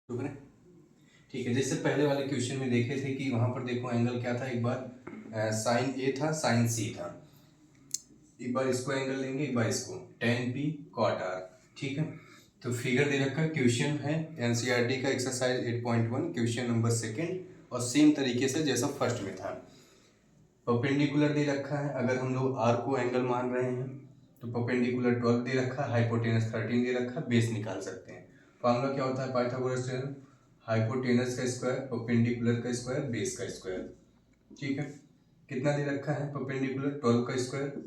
शुक्र है। ठीक है, जैसे पहले वाले क्वेश्चन में देखे थे कि वहां पर देखो एंगल क्या था, एक बार साइन ए था, साइन सी था। एक बार इसको एंगल लेंगे, एक बार इसको, tan p cot r। ठीक है, तो फिगर दे रखा है, क्वेश्चन है एनसीईआरटी का एक्सरसाइज 8.1 क्वेश्चन नंबर सेकेंड, और सेम तरीके से जैसा फर्स्ट में था। परपेंडिकुलर दे रखा है, अगर हम लोग r को एंगल मान रहे हैं तो परपेंडिकुलर 12 दे रखा है, हाइपोटेनस 13 दे रखा है, बेस निकाल सकते हैं। फॉर्मूला क्या होता है पाइथागोरस थ्योरम, हाइपोटेनस का स्क्वायर, परपेंडिकुलर का स्क्वायर, बेस का स्क्वायर। ठीक है, कितना दे रखा है परपेंडिकुलर 12 का स्क्वायर,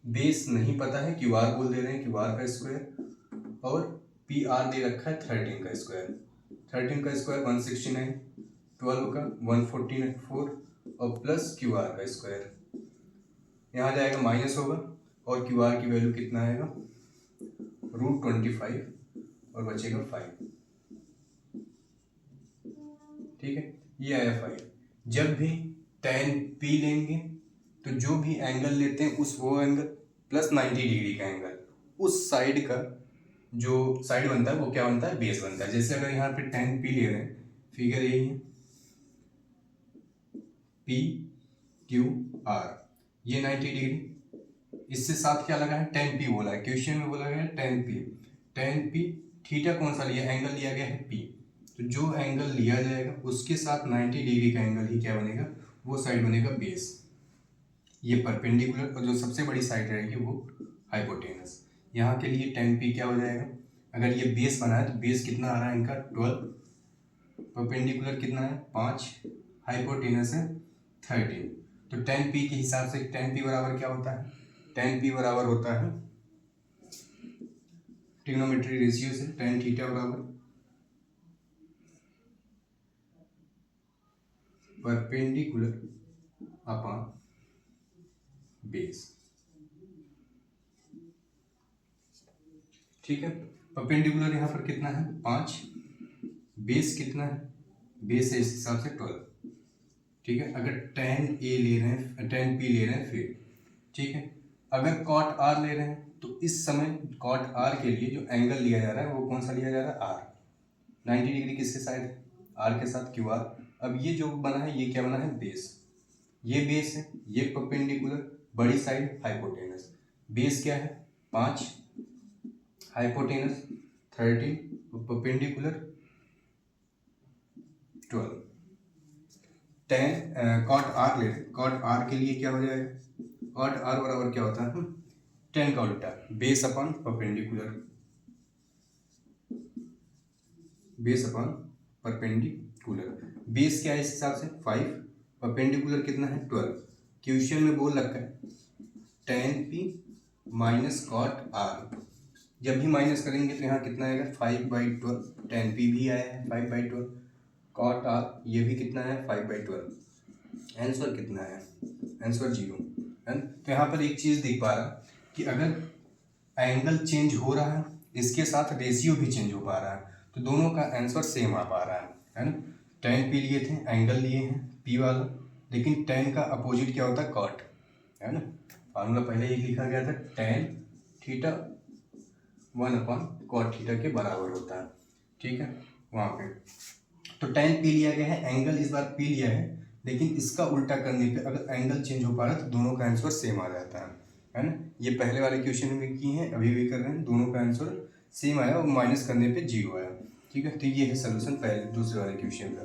बेस नहीं पता है, क्यू आर बोल दे रहे हैं, क्यू आर का स्क्वायर, और पी आर दे रखा है 13 का स्क्वायर। 13 का स्क्वायर 169, 12 का 144, और प्लस क्यू आर का स्क्वायर। यहाँ जाएगा माइनस होगा, और क्यू आर की वैल्यू कितना आएगा, √25, और बचेगा 5। ठीक है, ये आया 5। जब भी tan p लेंगे तो जो भी एंगल लेते हैं उस वो एंगल प्लस 90 डिग्री का एंगल, उस साइड का जो साइड बनता है वो क्या बनता है, बेस बनता है। जैसे अगर यहाँ पे tan p ले रहे हैं, फिगर यही है, p q r, ये 90 डिग्री, इससे साथ क्या लगा है, tan p बोला है, क्वेश्चन में बोला गया है tan p। tan p theta कौन सा लिया, एंगल लिया गया है p, तो जो एंगल लिया जाएगा उसके साथ 90 डिग्री का एंगल ही क्या बनेगा, वो साइड बनेगा बेस, ये परपेंडिकुलर, और जो सबसे बड़ी साइड रहेगी वो हाइपोटेनस। यहाँ के लिए tan p क्या हो जाएगा, अगर ये बेस बना है तो बेस कितना आ रहा है इनका 12, परपेंडिकुलर कितना है 5, हाइपोटेनस है 13। तो tan p के हिसाब से tan p बराबर क्या होता है, tan p बराबर होता है ट्रिग्नोमेट्री रेशियो से tan थीटा बराबर परपेंडिकुलर अपॉन बेस। ठीक है, परपेंडिकुलर यहाँ पर कितना है 5, बेस कितना है, बेस है इस हिसाब से 12। ठीक है, अगर tan a ले रहे हैं, tan p ले रहे हैं फिर, ठीक है, अगर cot r ले रहे हैं तो इस समय cot r के लिए जो एंगल लिया जा रहा है वो कौन सा लिया जा रहा है, r। 90 डिग्री किसके साइड, r के साथ क्यू आर। अब ये जो बना है ये क्या बना है, बेस, ये बेस है, ये परपेंडिकुलर, बड़ी साइड हाइपोटेनस। बेस क्या है 5, हाइपोटेनस 13, और परपेंडिकुलर 12। tan कॉट आर ले, कॉट आर के लिए क्या हो जाएगा, कॉट आर बराबर क्या होता है, tan का उल्टा, base upon perpendicular, base upon perpendicular. Base क्या है इस हिसाब से 5, परपेंडिकुलर कितना है 12। क्वेश्चन में बोल रखा है tan p minus cot R, जब भी माइनस करेंगे तो यहाँ कितना आएगा 5/12, tan p भी आया है 5/12, कॉट आर ये भी कितना है 5/12। आंसर कितना है, आंसर 0 है। तो यहाँ पर एक चीज दिख पा रहा कि अगर एंगल चेंज हो रहा है, इसके साथ रेशियो भी चेंज हो पा रहा है, तो दोनों का आंसर सेम आ पा रहा है ना। tan p लिए थे, एंगल लिए हैं p वाला, लेकिन tan का अपोजिट क्या होता है, कॉट, है ना। फार्मूला पहले ही लिखा गया था, tan थीटा 1/cot थीटा के बराबर होता है। ठीक है, वहाँ पे तो tan p लिया गया है, एंगल इस बार p लिया है, लेकिन इसका उल्टा करने पे अगर एंगल चेंज हो पा रहा है तो दोनों का आंसर सेम आ जाता है ना। ये पहले वाले क्वेश्चन में किए हैं, अभी भी कर रहे हैं, दोनों का आंसर सेम आया और माइनस करने पे 0 आया। ठीक है, तो ये है सोल्यूशन पहले दूसरे वाले क्वेश्चन का।